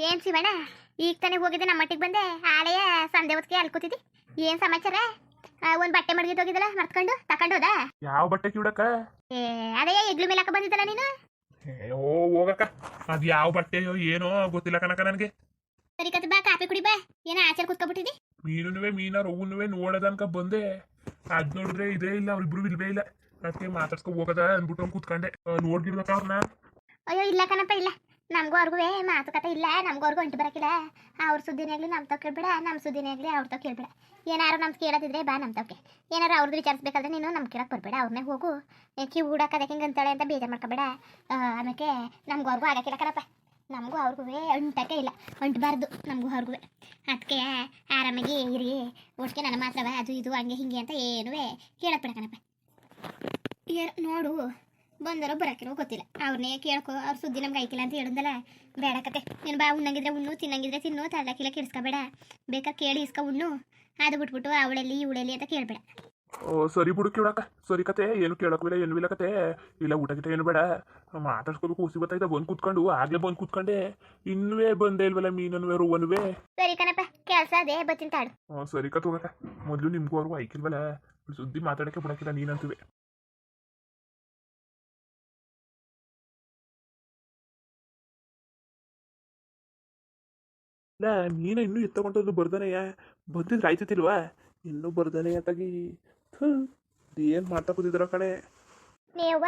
ಏನ್ ಶಿವಣ್ಣ, ಈಗ ತಾನೇ ಹೋಗಿದ್ದೆ ನಮ್ಮ ಮಟ್ಟಿಗೆ ಬಂದೆ. ಆಳೆಯ ಸಂದೆ ಹೊತ್ತಿಗೆ ಅಲ್ಲಿ ಕೂತಿದ್ದಿ. ಏನ್ ಸಮಾಚಾರ? ಒಂದ್ ಬಟ್ಟೆ ಮಡಗಿದ್ ಹೋಗಿದ್ದಲ್ಲ, ಮರ್ತ್ಕೊಂಡು ತಕೊಂಡು ಹೋದ? ಯಾವ ಬಟ್ಟೆ ಕಿವಡಕ್ಕ? ಅದೇ ಇಗ್ಲು ಮೇಲಕ್ಕ ಬಂದಿದ್ದಲ್ಲ ನೀನು. ಓ ಹೋಗಕ್ಕ, ಅದ್ ಯಾವ ಬಟ್ಟೆಯೋ ಏನೋ ಗೊತ್ತಿಲ್ಲ ಕನಕ ನನಗೆ. ಸರಿ ಕತ್ ಬಾ, ಕಾಫಿ ಕುಡಿ ಬಾ. ಏನ ಆಚೆ ಕೂತ್ಕೊಬಿಟ್ಟಿದ್ದಿ? ಮೀನಾರ ಹೂನುವೆ ನೋಡದನ್ಕ ಬಂದೆ. ಅದ್ ನೋಡಿದ್ರೆ ಇದೇ ಇಲ್ಲ, ಅವ್ರಿಬ್ರು ಇಲ್ವೇ ಇಲ್ಲ. ಅದಕ್ಕೆ ಮಾತಾಡ್ಸ್ಕೊ ಹೋಗದ ಅನ್ಬಿಟ್ಟು ಕೂತ್ಕೊಂಡೆ. ನೋಡ್ಗಿರ್ಬೇಕ ಅವ್ರನ್ನ? ಅಯ್ಯೋ ಇಲ್ಲ ಕಣಪ್ಪ, ಇಲ್ಲ. ನಮಗೂ ಅವ್ರಿಗೂ ಮಾತುಕತೆ ಇಲ್ಲ, ನಮಗೂ ಅವ್ರಿಗೂ ಅಂಟು ಬರಕಿಲ್ಲ. ಅವ್ರ ಸುದ್ದಿನೇ ಆಗ್ಲಿ ನಮ್ ತಾವ್ ಕೇಳ್ಬೇಡ, ನಮ್ಮ ಸುದ್ದಿನೇ ಆಗ್ಲಿ ಅವ್ರ ತಾವ್ ಕೇಳ್ಬೇಡ. ಏನಾರು ನಮ್ಗೆ ಕೇಳೋದಿದ್ರೆ ಬಾ ನಮ್ ತಾವ್ಗೆ. ಏನಾರು ಅವ್ರದ್ದು ವಿಚಾರಿಸ್ಬೇಕಾದ್ರೆ ನೀನು ನಮ್ ಕೇಳಕ್ ಬರ್ಬೇಡ, ಅವ್ರನ್ನೇ ಹೋಗು. ಕಿವಿ ಹೂಡಕ್ಕೆ ಹಿಂಗೆ ಅಂತಾಳೆ ಅಂತ ಬೇಜಾರು ಮಾಡ್ಕೋಬೇಡ. ಆಮೇಲೆ ನಮ್ಗೂ ಅವ್ರಿಗೂ ಆಗಕ್ಕಿಲ್ಲ ಕಣಪ್ಪ. ನಮಗೂ ಅವ್ರಿಗೂ ಅಂಟಕ್ಕೆ ಇಲ್ಲ, ಅಂಟಬಾರ್ದು ನಮಗೂ ಅವ್ರಿಗೂ. ಅದಕ್ಕೆ ಆರಾಮಾಗಿ ಇರಿ. ಒಟ್ಟಿಗೆ ನನ್ನ ಮಾತ್ರವ ಅದು ಇದು ಹಂಗೆ ಹಿಂಗೆ ಅಂತ ಏನೂ ಕೇಳಕ್ ಬೇಡ ಕಣಪ್ಪ. ನೋಡು, ಬಂದರೋ ಬರೋಕಿರೋ ಗೊತ್ತಿಲ್ಲ, ಅವ್ರನ್ನೇ ಕೇಳ್ಕೊ. ಅವ್ರ ಸುದ್ದಿ ನಮ್ಗೆ ಐಕಿಲ್ಲ ಅಂತ ಹೇಳಿದ್ನಲ್ಲ, ಬೇಡ ಕತೆ. ನೀನು ಬಾ, ಉಣ್ಣಂಗಿದ್ರೆ ಉಣ್ಣು, ತಿನ್ನಂಗಿದ್ರೆ ತಿನ್ನು, ತಳ್ಳಕ್ಕಿಲ್ಲ ಕೆಡಿಸ್ಕೋಬೇಡ. ಬೇಕಾದ್ರೆ ಕೇಳಿ ಇಸ್ಕೊ ಉಣ್ಣು. ಅದು ಬಿಟ್ಬಿಟ್ಟು ಅವಳೆಲ್ಲಿ ಇವಳೆಲ್ಲಿ ಅಂತ ಕೇಳಬೇಡ. ಓ ಸರಿ ಬಿಡು ಕಿವಡಕ್ಕ, ಸರಿ ಕತೆ. ಏನು ಕೇಳಕ್ವಿಲ್ಲ, ಏನು ಇಲ್ಲ ಕತೆ. ಇಲ್ಲ ಊಟ ಗಿಟ ಏನು ಬೇಡ, ಮಾತಾಡ್ಸ್ಕೋಬೇಕು. ಹುಸಿ ಬತ್ತಾಯ್ತಾ ಬಂದು ಕೂತ್ಕೊಂಡು, ಆಗ್ಲೇ ಬಂದು ಕೂತ್ಕೊಂಡೆ. ಇನ್ನುವೇ ಬಂದೇ ಇಲ್ವಲ್ಲ ಮೀನನ್ವೇ ರುವನ್ವೇ. ಸರಿ ಕಣಪ್ಪ, ಕೆಲಸ ಅದೇ ಬತ್ತಿನ ತಾಡು. ಸರಿ ಕತ್ ಹೋಗಕ್ಕ. ಮೊದಲು ನಿಮ್ಗೂ ಅವ್ರಿಗೂ ಐಕಿಲ್ವಲ್ಲ, ಸುದ್ದಿ ಮಾತಾಡಕ್ಕೆ ಬಿಡಕ್ಕಿಲ್ಲ ನೀನಂತುವೆ. ಇಲ್ಲ ಮೀನ ಇನ್ನೂ ಎತ್ತಗೊಂಡು ಬರ್ದಾನೆಯ, ಬಂದಿದ್ರೆ ಆಯ್ತಿಲ್ವಾ? ಇನ್ನೂ ಬರ್ದಾನೆ ಅಂತಾಗಿ ಏನು ಮಾಡ್ತಾ ಕೂತಿದ್ರ ಕಣೆ. ನೀವ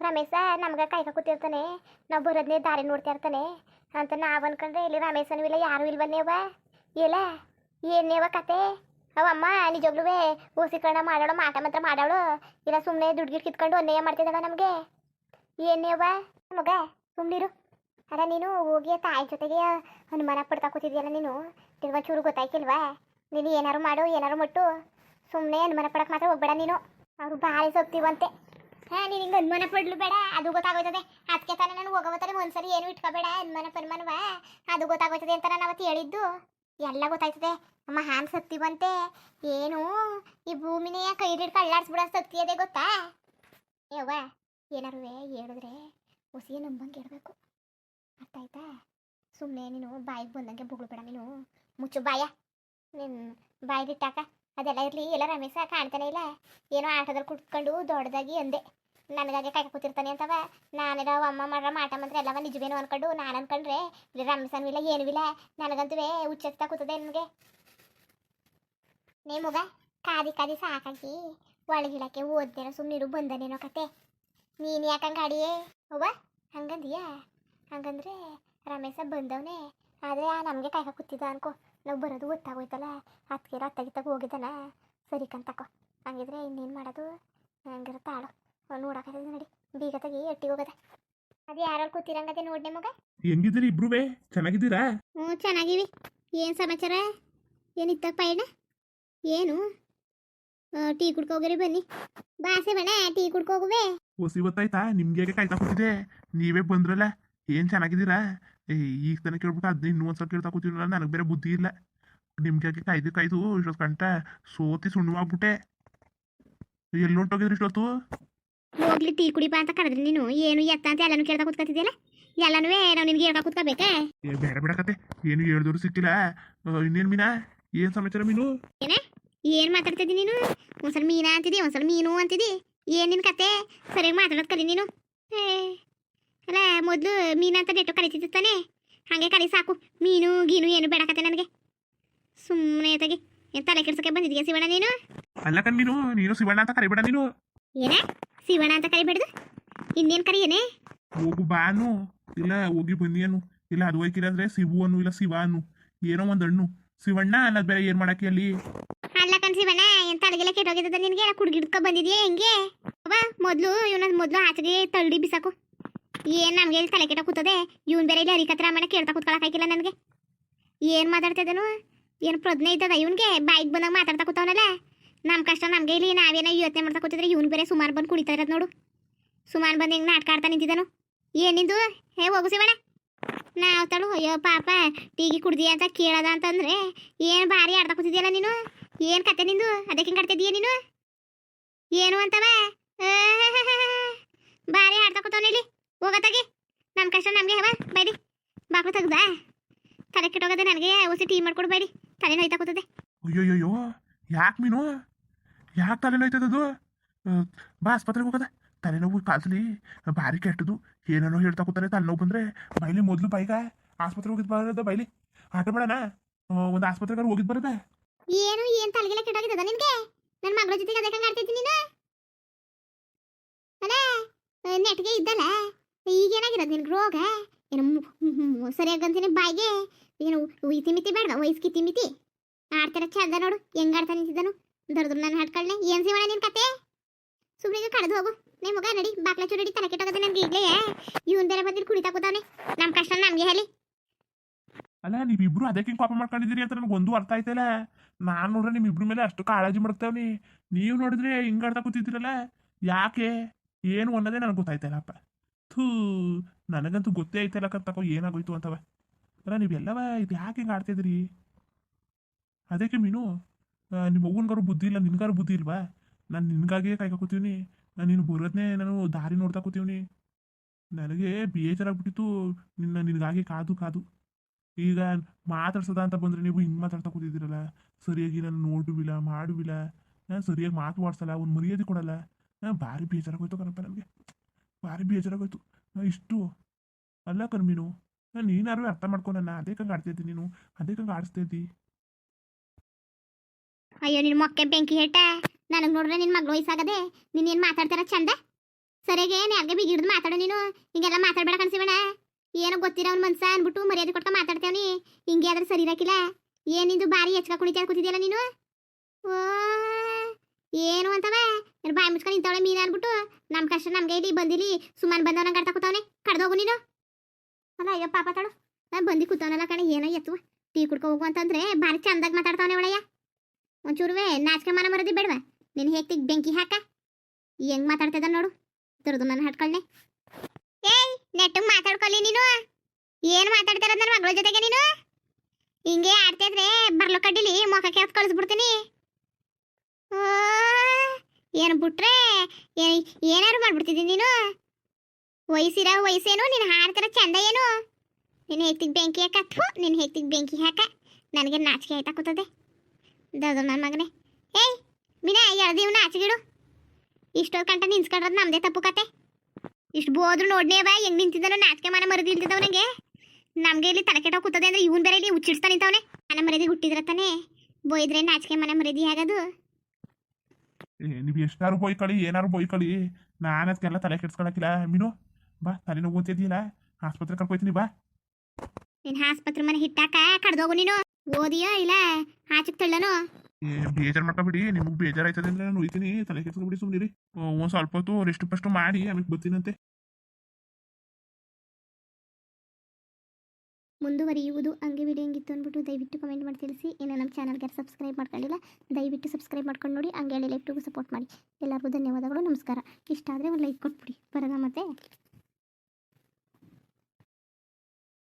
ರಮೇಶ ನಮ್ಗೆ ಕಾಯ್ಕ ಕೂತಿರ್ತಾನೆ, ನಾವು ಬರೋದನ್ನೇ ದಾರಿ ನೋಡ್ತಾ ಇರ್ತಾನೆ ಅಂತ ನಾವು ಅನ್ಕೊಂಡ್ರೆ ಇಲ್ಲಿ ರಮೇಶನೂ ಇಲ್ಲ, ಯಾರೂ ಇಲ್ವನ್ನೇವ. ಇಲ್ಲ ಏನೇವ ಕತೆ? ಅವಮ್ಮ ನಿಜವಾಗ್ಲೂ ಓಸಿಕರಣ ಮಾಡೋಳು, ಮಾಟ ಮಾತ್ರ ಮಾಡೋಳು, ಇಲ್ಲ ಸುಮ್ಮನೆ ದುಡ್ಡು ಕಿತ್ಕೊಂಡು ಒನ್ನೆಯ ಮಾಡ್ತಿದ್ದಾಳ ನಮಗೆ? ಏನೇವ ಮಗ ಸುಮ್ಮನಿರು. ಅಲ್ಲ ನೀನು ಹೋಗಿ ತಾಯಿ ಜೊತೆಗೆ ಅನುಮಾನ ಪಡ್ತಾ ಕೂತಿದ್ಯಲ್ಲ ನೀನು, ಒಂಚೂರು ಗೊತ್ತಾಯ್ತಿಲ್ವಾ? ನೀನು ಏನಾರು ಮಾಡು, ಏನಾರು ಮಟ್ಟು, ಸುಮ್ಮನೆ ಅನುಮಾನ ಪಡಕ್ಕೆ ಮಾತ್ರ ಹೋಗ್ಬೇಡ ನೀನು. ಅವರು ಭಾರಿ ಸೊಪ್ತೀವಂತೆ. ನೀನು ಹಿಂಗೆ ಅನುಮಾನ ಪಡ್ಲು ಬೇಡ, ಅದು ಗೊತ್ತಾಗೋಯ್ತದೆ. ಅದಕ್ಕೆ ತಾನೇ ನಾನು ಹೋಗೋವತ್ತಾರೆ ಒಂದ್ಸರಿ ಏನು ಇಟ್ಕೋಬೇಡ, ಅನುಮಾನ ಪರ್ಮಾನವ ಅದು ಗೊತ್ತಾಗೋಯ್ತದೆ ಅಂತ ನಾನು ಅವತ್ತು ಹೇಳಿದ್ದು. ಎಲ್ಲ ಗೊತ್ತಾಯ್ತದೆ. ಅಮ್ಮ ಹಾನ್ ಸತ್ತೀವಂತೆ. ಏನು ಈ ಭೂಮಿನೇ ಕೈ ಹಿಡ್ಕೊಂಡು ಅಳ್ಳಾಡ್ಸ್ಬಿಡೋ ಸತ್ತಿ ಅದೇ ಗೊತ್ತಾ? ಏವ್ವ ಏನಾರು ಹೇಳಿದ್ರೆ ಹುಸಿಯ ನಂಬಂಗೆ ಇರಬೇಕು, ಅರ್ಥ ಆಯ್ತಾ? ಸುಮ್ಮನೆ ನೀನು ಬಾಯಿಗೆ ಬಂದಂಗೆ ಬೊಗಳ್ಬೇಡ. ನೀನು ಮುಚ್ಚು ಬಾಯ, ನೀನು ಬಾಯಿಗಿಟ್ಟಾಕ. ಅದೆಲ್ಲ ಇರಲಿ, ಎಲ್ಲ ರಮೇಶ ಕಾಣ್ತಾನೆ ಇಲ್ಲ, ಏನೋ ಆಟೋದಲ್ಲಿ ಕುತ್ಕೊಂಡು ದೊಡ್ಡದಾಗಿ ಅಂದೆ. ನನಗಾಗೆ ಕಾಯ್ಕ ಕೂತಿರ್ತಾನೆ ಅಂತವ. ನಾನೇನೋ ಅಮ್ಮ ಮಾಡ್ರ ಮಾಟ ಮಂತ್ರ ಎಲ್ಲವ ನಿಜವೇನು ಅನ್ಕೊಂಡು ನಾನು ಅನ್ಕೊಂಡ್ರೆ ರಮೇಶನೂ ಇಲ್ಲ, ಏನೂ ಇಲ್ಲ. ನನಗಂತೂ ಹುಚ್ಚೆತ್ತಾ ಕೂತದೆ ನನಗೆ. ನೇ ಮಗ, ಕಾದಿ ಕಾದಿ ಸಾಕಾಗಿ ಒಳಗಿಳಕ್ಕೆ ಓದ್ದೇನೋ ಸುಮ್ಮನಿರು, ಬಂದನೇನೋ ಕತೆ. ನೀನು ಯಾಕಂಗೆ ಅಡಿಯೇ ಅವ್ವ ಹಂಗಂದಿಯಾ? ಹಂಗಂದ್ರೆ ರಮೇಶ ಬಂದವನೇ, ಆದರೆ ನಮಗೆ ಕಾಯ್ಕ ಕೂತಿದ್ದ ಅನ್ಕೋ. ನಾವು ಬರೋದು ಗೊತ್ತಾಗೋಯ್ತಲ್ಲ, ಅದಕ್ಕೆ ಅತ್ತಾಗಿತ್ತಾಗ ಹೋಗಿದ್ದಾನ. ಸರಿ ಕಂತಕೋ. ಹಂಗಿದ್ರೆ ಇನ್ನೇನು ಮಾಡೋದು? ಹಂಗಿರುತ್ತೆ ಆಳು ನೋಡಕ್ಕೆ ನಡಿ, ಬೀಗ ತೆಗಿ ಎಟ್ಟಿಗೆ ಹೋಗದೆ. ಅದು ಯಾರು ಕೂತಿರಂಗದೆ ನೋಡ್ನೆ ಮಗ. ಹೆಂಗಿದ್ದೀರಿ ಇಬ್ರುವೆ? ಚೆನ್ನಾಗಿದ್ದೀರಾ? ಚೆನ್ನಾಗಿವಿ. ಏನು ಸಮಾಚಾರ? ಏನಿತ್ತ ಪಯಣ? ಏನು ಟೀ ಕುಡ್ಕೋಗ್ರಿ, ಬನ್ನಿ ಬಾಸೆ ಬಣ್ಣ, ಟೀ ಕುಡ್ಕೋಗುವೆ. ಹೊಸಿ ಗೊತ್ತಾಯ್ತಾ? ನಿಮ್ಗೆ ಕಾಯ್ತಾ ಕೂತಿದೆ, ನೀವೇ ಬಂದ್ರಲ್ಲ. ಏನು ಚೆನ್ನಾಗಿದ್ದೀರಾ? ಈಗ ತಾನೇ ಕೇಳ್ಬಿಟ್ಟು ಅದನ್ನ ಇನ್ನೂ ಒಂದ್ಸಲ ಕೇಳ್ತಾ ಕೂತಿರಲ್ಲ, ನನಗೆ ಬೇರೆ ಬುದ್ಧಿ ಇಲ್ಲ. ನಿಮ್ಗೆ ಕಾಯ್ದು ಕಾಯ್ದು ಇಷ್ಟೊತ್ತು ಗಂಟ ಸೋತಿ ಸುಣ್ಣವಾಗ್ಬಿಟ್ಟೆ. ಎಲ್ಲಿ ಹೊಂಟೋಗಿದ್ರಿ ಇಷ್ಟೊತ್ತು? ಹೋಗ್ಲಿ ಟೀ ಕುಡಿಪಾ ಅಂತ ಕರೆದ್ರಿ ನೀನು, ಏನು ಎತ್ತ ಅಂತ ಎಲ್ಲಾನು ಕೇಳ್ತಾ ಕೂತ್ಕೊತಿದ್ಯಲ್ಲ. ಎಲ್ಲನೂ ನಾವು ನಿನ್ಗೆ ಹೇಳ್ತಾ ಕೂತ್ಕೋಬೇಕೆ? ಬೇಡ ಬೇಡಕತ್ತೆ, ಏನು ಹೇಳಿದ್ರು ಸಿಕ್ಕಿಲ್ಲ. ಇನ್ನೇನು ಮೀನಾ, ಏನು ಸಮಾಚಾರ ಮೀನು? ಏನು ಮಾತಾಡ್ತಿದ್ದಿ ನೀನು? ಒಂದ್ಸಲ ಮೀನಾ ಅಂತಿದ್ದಿ, ಒಂದ್ಸಲ ಮೀನು ಅಂತಿದ್ದಿ. ಏನು ನಿನ್ನ ಕತೆ? ಸರಿಯಾಗಿ ಮಾತಾಡೋದು ಕಲಿ ನೀನು. ಅಲ್ಲ ಮೊದಲು ಮೀನಾ ಅಂತ ನೆಟ್ಟು ಕರಿತಿದ್ದಾನೆ, ಹಾಗೆ ಕರಿ ಸಾಕು. ಮೀನು ಗೀನು ಏನು ಬೇಡಕತ್ತೆ ನನಗೆ. ಸುಮ್ಮನೆ ತೆಗಿ, ಏನು ತಲೆ ಕೆಡ್ಸಕ್ಕೆ ಬಂದಿದ್ಯಾ ಶಿವಣ್ಣ ನೀನು? ಅಲ್ಲ ಕಣ್ ನೀನು ಶಿವಣ್ಣ ಅಂತ ಕರಿಬೇಡ ನೀನು. ಏನೇ ಶಿವಣ್ಣ ಅಂತ ಕರಿಬೇಡ್ದು, ಇನ್ನೇನು ಕರಿಯೇನೆ? ಹೋಗು ಬಾನು, ಇಲ್ಲ ಹೋಗಿ ಬನ್ನಿ ಅನ್ನು, ಇಲ್ಲ ಅದು ಹೋಯ್ಕಿಲ್ಲ ಅಂದ್ರೆ ಶಿವು ಅನ್ನು, ಇಲ್ಲ ಶಿವ ಅನ್ನು, ಏನೋ ಒಂದು ಹಣ್ಣು. ಶಿವಣ್ಣ ಅನ್ನೋದು ಬೇರೆ ಏನು ಮಾಡಕ್ಕೆ ಅಲ್ಲಿ? ಅಲ್ಲ ಕಣ್ ಶಿವಣ್ಣ, ಏನು ತಲೆಗೆಲ್ಲ ಕೆಟ್ಟೋಗಿದ್ದದ ನಿನಗೆ? ಕುಡ್ಗಿಡ್ಕೊ ಬಂದಿದ್ಯಾ ಹೆಂಗೆ? ಮೊದಲು ಇವನ ಮೊದಲು ಆಚೆಗೆ ತಳ್ಳಿ ಬಿಸಾಕು. ಏನು ನಮಗೆ ತಲೆ ಕೆಟ್ಟ ಕೂತದೆ, ಇವನ್ ಬೇರೆ ಇಲ್ಲಿ ಹರಿಕತ್ರ ಆಮೇಲೆ ಕೇಳ್ತಾ ಕೂತ್ಕೊಳಕಾಗಿಲ್ಲ ನನಗೆ. ಏನು ಮಾತಾಡ್ತಿದ್ದನು? ಏನು ಪ್ರಜ್ಞೆ ಇದ್ದದ ಇವನ್ಗೆ? ಬಾಯಿಗೆ ಬಂದಾಗ ಮಾತಾಡ್ತಾ ಕೂತವನಲ್ಲ. ನಮ್ಮ ಕಷ್ಟ ನಮಗೆ ಇಲ್ಲಿ, ನಾವೇನೋ ಯೋಚನೆ ಮಾಡ್ತಾ ಕೂತಿದ್ರೆ ಇವನು ಬೇರೆ ಸುಮಾರು ಬಂದು ಕುಡಿತಾ ಇರೋದು ನೋಡು. ಸುಮಾರು ಬಂದು ಹೆಂಗೆ ನಾಟಕ ಆಡ್ತಾ ನಿಂತಿದ್ದನು. ಏನಿಂದು? ಹೋಗು ಶಿವಣ್ಣ. ನಾವು ತಳು ಅಯ್ಯೋ ಪಾಪ ಟೀಗಿ ಕುಡ್ದಿಯ ಅಂತ ಕೇಳದ ಅಂತಂದ್ರೆ ಏನು ಭಾರಿ ಆಡ್ತಾ ಕೂತಿದ್ಯಲ್ಲ ನೀನು. ಏನು ಕತೆ ನಿಂದು? ಅದಕ್ಕೆ ಹಿಂಗೆ ಆಡ್ತಿದ್ದೀಯ ನೀನು? ಏನು ಅಂತವ ಭಾರಿ ಆಡ್ತಾ ಕೂತವನ ಇಲ್ಲಿ. ಹೋಗತ್ತಾಗಿ ನಮ್ಮ ಕಷ್ಟ ನಮಗೆ ಹವ ಬೈರಿ ಬಾಕ್ಲು ತೆಗ್ದ ತಲೆ ಕೆಟ್ಟೋಗದೆ ನನಗೆ ಹೊಸಿ ಟೀ ಮಾಡ್ಕೊಡ್ಬೇಡಿ ತಲೆ ನೋಯ್ತಾ ಕೂತದೆ. ಅಯ್ಯೋಯ್ಯೋ ಯಾಕೆ ಮೀನು ಯಾಕೆ ತಲೆನೋಯ್ತದದು? ಬಾ ಆಸ್ಪತ್ರೆಗೆ ಹೋಗದ. ತಲೆನೋವು ಕಾಲ್ಸಲಿ ಭಾರಿ ಕೆಟ್ಟದು. ಏನೇನೋ ಹೇಳ್ತಾ ಕೂತಾರೆ. ತಲೆನೋವು ಬಂದ್ರೆ ಬೈಲಿ ಮೊದಲು ಬೈಗ ಆಸ್ಪತ್ರೆಗೆ ಹೋಗಿದ್ ಬರೋದ ಬೈಲಿ. ಆಟ ಬೇಡಣ, ಒಂದು ಆಸ್ಪತ್ರೆಗಾರು ಹೋಗಿದ್ ಬರೋದ. ಏನು ತಲೆಗೆಲ್ಲ ಕೆಟ್ಟೋಗಿದ್ದದ ನಿನ್ಗೆ? ನನ್ನ ಮಗಳ ಜೊತೆಗೆ ಅದೇ ಕಂಗೆ ಆಡ್ತಿದ್ದೀನಿ ನೀನು ಅಲ್ಲ ನೆಟ್ಗೆ ಇದ್ದಲ್ಲ. ಈಗೇನಾಗಿರೋದು ನಿನ್ಗೆ ರೋಗ? ಏನು ಸರಿಯಾಗಂತೀನಿ ಬಾಯಿಗೆ ಏನು ಇತಿ ಮಿತಿ ಬೇಡ ವಯಸ್ಸಿಗೆ ಇತಿ ಮಿತಿ ಆಡ್ತಾರ ಚಂದ ನೋಡು ಹೆಂಗ್ ಆಡ್ತಾ ನಿಂತಿದ್ದನು ದರ್ದ್ರು ನನ್ನ ಹಾಡ್ಕೊಳ್ಳೆ. ಏನ್ ಸಿವಣ ನಿನ್ ಕತೆ? ಸುಮ್ಮನೆ ಕಳೆದು ಹೋಗು ನೀ ಮಗ ನಡಿ ಬಾಕ್ಲ ಚೂಡಿ ತಲೆ ಕೆಟ್ಟೋಗದೆ ನನ್ಗೆ ಈಗಲೇ. ಇವನ್ ಬೇರೆ ಬಂದಿದ್ದು ಕುಡಿತಾ ಕೂತಾವನೆ. ನಮ್ಮ ಕಷ್ಟ ನಮ್ಗೆ ಹೇಳಿ. ಅಲ್ಲ ನೀವಿಬ್ರು ಅದಕ್ಕೆ ಪಾಪ ಮಾಡ್ಕೊಂಡಿದ್ದೀರಿ ಅಂತ ನನಗೆ ಒಂದು ಅರ್ಥ ಆಯ್ತಲ್ಲ. ನಾನು ನೋಡ್ರೆ ನಿಮ್ಮಿಬ್ರ ಮೇಲೆ ಅಷ್ಟು ಕಾಳಜಿ ಮಾಡ್ತೇವ್ನಿ. ನೀವು ನೋಡಿದ್ರೆ ಹಿಂಗಾಡ್ತಾ ಕೂತಿದ್ದೀರಲ್ಲ ಯಾಕೆ ಏನು ಅನ್ನೋದೇ ನನಗೆ ಗೊತ್ತಾಯ್ತಲ್ಲಪ್ಪ. ಥೂ, ನನಗಂತೂ ಗೊತ್ತೇ ಐತಲ್ಲ ತಕೋ ಏನಾಗೋಯ್ತು ಅಂತವ. ಅಲ್ಲ ನೀವೆಲ್ಲವ ಇದು ಯಾಕೆ ಹಿಂಗೆ ಆಡ್ತಿದ್ರಿ? ಅದಕ್ಕೆ ಮೀನು, ನಿಮ್ಮ ಅವ್ವನ್ಗಾರು ಬುದ್ಧಿ ಇಲ್ಲ, ನಿನ್ಗಾರು ಬುದ್ಧಿ ಇಲ್ವಾ? ನಾನು ನಿನ್ಗಾಗಿಯೇ ಕಾಯ್ಕೊ ಕೂತೀವ್ನಿ. ನೀನು ಬರೋದನ್ನೇ ನಾನು ದಾರಿ ನೋಡ್ತಾ ಕೂತೀವ್ನಿ. ನನಗೆ ಬೇಜಾರಾಗ್ಬಿಟ್ಟಿತ್ತು ನಿನಗಾಗಿ ಕಾದು ಕಾದು. ಈಗ ಮಾತಾಡ್ಸೋದ ಅಂತ ಬಂದರೆ ನೀವು ಹಿಂಗೆ ಮಾತಾಡ್ತಾ ಕೂತಿದ್ದೀರಲ್ಲ. ಸರಿಯಾಗಿ ನಾನು ನೋಡುವಿಲ್ಲ ಮಾಡುವಿಲ್ಲ, ನಾನು ಸರಿಯಾಗಿ ಮಾತಾಡ್ಸಲ್ಲ, ಒಂದು ಮರ್ಯಾದೆ ಕೊಡಲ್ಲ. ಭಾರಿ ಬೇಜಾರಾಗೋಯ್ತು ಕಣಪ್ಪ ನನಗೆ, ಭಾರಿ ಬೇಜಾರಾಗೋಯ್ತು. ಇಷ್ಟು ಅಲ್ಲ ಕಣ್ಮೀನು, ನೀನಾರು ಅರ್ಥ ಮಾಡ್ಕೊಂಡ ಅದೇ ಕಂಗೆ ಆಡ್ತಿದ್ದಿ ನೀನು, ಅದೇ ಕಂಗೆ ಆಡಿಸ್ತಾ ಇದ್ದಿ. ಅಯ್ಯೋ ನಿನ್ ಮೊಕ್ಕೆ ಬೆಂಕಿ ಹೇಟ. ನನಗೆ ನೋಡ್ರೆ ನಿನ್ ಮಗಳು ವಯಸ್ಸಾಗದೆ ನೀನೇನು ಮಾತಾಡ್ತಾರ ಚಂದ ಸರಿಯಾಗಿ ಯಾರಿಗೆ ಬಿಗಿಡ್ದು ಮಾತಾಡು ನೀನು. ಹಿಂಗೆಲ್ಲ ಮಾತಾಡ್ಬೇಡ ಕನ್ಸಿವಣ. ಏನೋ ಗೊತ್ತಿರೋ ಅವ್ನ ಮನ್ಸ ಅನ್ಬಿಟ್ಟು ಮರ್ಯಾದೆ ಕೊಟ್ಟ ಮಾತಾಡ್ತೇವನಿ. ಹಿಂಗೆ ಆದ್ರೆ ಸರಿ ಇರಾಕಿಲ್ಲ. ಏನಿಂದು ಬಾರಿ ಹೆಚ್ಚಕ ಕುಣಿತಾರ ಕೂತಿದ್ಯಲ್ಲ ನೀನು. ಓ ಏನು ಅಂತವ ಬಾಯಿ ಮುಚ್ಕೊಂಡು ನಿಂತವಳೆ ಮೀನ ಅನ್ಬಿಟ್ಟು ನಮ್ಮ ಕಷ್ಟ ನಮ್ಗೆ ಇಲ್ಲಿ ಬಂದಿಲಿ ಸುಮ್ಮನೆ ಬಂದವನ ಕಡ್ತಾ ಕೂತವನೆ. ಕಡ್ದೋಗು ನೀನು. ಅಲ್ಲ ಅಯ್ಯೋ ಪಾಪ ತಾಳು, ನಾನು ಬಂದು ಕೂತವನಲ್ಲ ಕಣೆ. ಏನೋ ಎತ್ತುವ ಟೀ ಕುಡ್ಕೊ ಹೋಗು ಅಂತಂದ್ರೆ ಭಾರಿ ಚಂದಾಗಿ ಮಾತಾಡ್ತಾವನೆ ಒಳಯ್ಯ. ಒಂಚೂರುವೆ ನಾಚಿಕೆ ಮನ ಮರದಿ ಬೇಡವ ನೀನು. ಹೇಗ್ತಿಗ್ ಬೆಂಕಿ ಹಾಕ ಹೆಂಗ್ ಮಾತಾಡ್ತಿದ್ದ ನೋಡು ತರದು ನನ್ನ ಹಟ್ಕೊಳ್ಳೆ. ಏಯ್ ನೆಟ್ಟಿಗೆ ಮಾತಾಡ್ಕೊಳ್ಳಿ ನೀನು. ಏನು ಮಾತಾಡ್ತಾರ ನನ್ನ ಮಗಳ ಜೊತೆಗೆ ನೀನು? ಹಿಂಗೆ ಆಡ್ತಿದ್ರೆ ಬರ್ಲು ಕಡ್ಡಿಲಿ ಮೊಖಕ್ಕೆ ಹೊತ್ತು ಕಳಿಸ್ಬಿಡ್ತೀನಿ. ಏನು ಬಿಟ್ರೆ ಏನಾರು ಮಾಡ್ಬಿಡ್ತಿದ್ದೀನಿ ನೀನು. ವಯಸ್ಸೇನು ನೀನು ಹಾಡ್ತಿರೋ ಚಂದ ಏನು? ನೀನು ಹೇಗ್ತಿಗ್ ಬೆಂಕಿ ಹಾಕ, ನೀನು ಹೇಗ್ತಿಗ್ ಬೆಂಕಿ ಹಾಕ. ನನಗೆ ನಾಚಿಕೆ ಆಯ್ತಾ ಕೂತದೆ ದೊಡ್ಡ ನನ್ನ ಮಗನೇ. ಏಯ್ ಬಿನ ಎಳ್ದೀವ್ ನಾಚಿಗಿಡು. ಇಷ್ಟೊತ್ತು ಕಂಟ ನಿನ್ಸ್ಕೊಂಡ್ರದ್ ನಮ್ದೇ ತಪ್ಪು ಕತೆ. ಇಷ್ಟು ಬೋದ್ರು ನೋಡ್ನೇವ ಹೆಂಗ್ ನಿಂತಿದ್ದಾನೋ ನಾಚಿಕೆ ಮನ ಮರದಿ ಇಲ್ತಿದ್ದವ ನಂಗೆ. ನಮ್ಗೆ ಇಲ್ಲಿ ತಲೆ ಕೆಟ್ಟೋಗಿ ಕೂತದೆ ಅಂದ್ರೆ ಇವನ್ ಬೇರೆ ಇಲ್ಲಿ ಉಚ್ಚಿಡ್ಸ್ತಾ ನಿಂತವನೆ. ಮನ ಮರದಿ ಹುಟ್ಟಿದ್ರ ತಾನೆ ಬೋಯ್ದ್ರೆ ನಾಚಿಕೆ ಮನ ಮರದಿ ಆಗೋದು. ನೀವು ಎಷ್ಟಾರು ಬೋಯ್ಕೊಳ್ಳಿ ಏನಾರು ಬೋಯ್ಕೊಳ್ಳಿ, ನಾನು ಅದಕ್ಕೆಲ್ಲ ತಲೆ ಕೆಡ್ಸ್ಕೊಳಕಿಲ್ಲ. ಮೀನು ಬಾ, ತಲೆನೋವು ಓದ್ತಿದ್ದೀಲ್ಲ, ಆಸ್ಪತ್ರೆ ಕರ್ಕೊಯ್ತೀನಿ ಬಾ. ನೀನು ಆಸ್ಪತ್ರೆ ಮನೆ ಹಿಟ್ಟಾಕ ಕಡ್ದೋಗು ನೀನು. ಓದಿಯೋ ಇಲ್ಲ ಆಚಕ್ ತಳ್ಳನು. ಬೇಜಾರು ಮಾಡ್ಕೊಬಿಡಿ. ನಿಮಗೆ ಬೇಜಾರಾಯ್ತದೆ ಅಂದ್ರೆ ನಾನು ಹೋಯ್ತೀನಿ. ತಲೆ ಕೆಡ್ಸ್ಕೊಬಿಡಿ ಸುಮ್ಮನಿರಿ. ಒಂದು ಸ್ವಲ್ಪ ಹೊತ್ತು ರೆಸ್ಟ್ ಫಸ್ಟ್ ಮಾಡಿ ಆಮೇಲೆ ಬರ್ತೀನಂತೆ. ಮುಂದುವರಿಯುವುದು ಹಂಗೆ ವಿಡಿಯೋ ಹೆಂಗಿತ್ತು ಅಂದ್ಬಿಟ್ಟು ದಯವಿಟ್ಟು ಕಮೆಂಟ್ ಮಾಡಿ ತಿಳಿಸಿ. ಇನ್ನು ನಮ್ಮ ಚಾನಲ್ಗೆ ಸಬ್ಸ್ಕ್ರೈಬ್ ಮಾಡ್ಕೊಂಡಿಲ್ಲ ದಯವಿಟ್ಟು ಸಬ್ಸ್ಕ್ರೈಬ್ ಮಾಡ್ಕೊಂಡು ನೋಡಿ. ಹಂಗೆ ಲೈಫ್ಟಿಗೂ ಸಪೋರ್ಟ್ ಮಾಡಿ. ಎಲ್ಲರಿಗೂ ಧನ್ಯವಾದಗಳು, ನಮಸ್ಕಾರ. ಇಷ್ಟ ಆದರೆ ಒಂದು ಲೈಕ್ ಕೊಟ್ಬಿಡಿ ಬರೋದ ಮತ್ತೆ.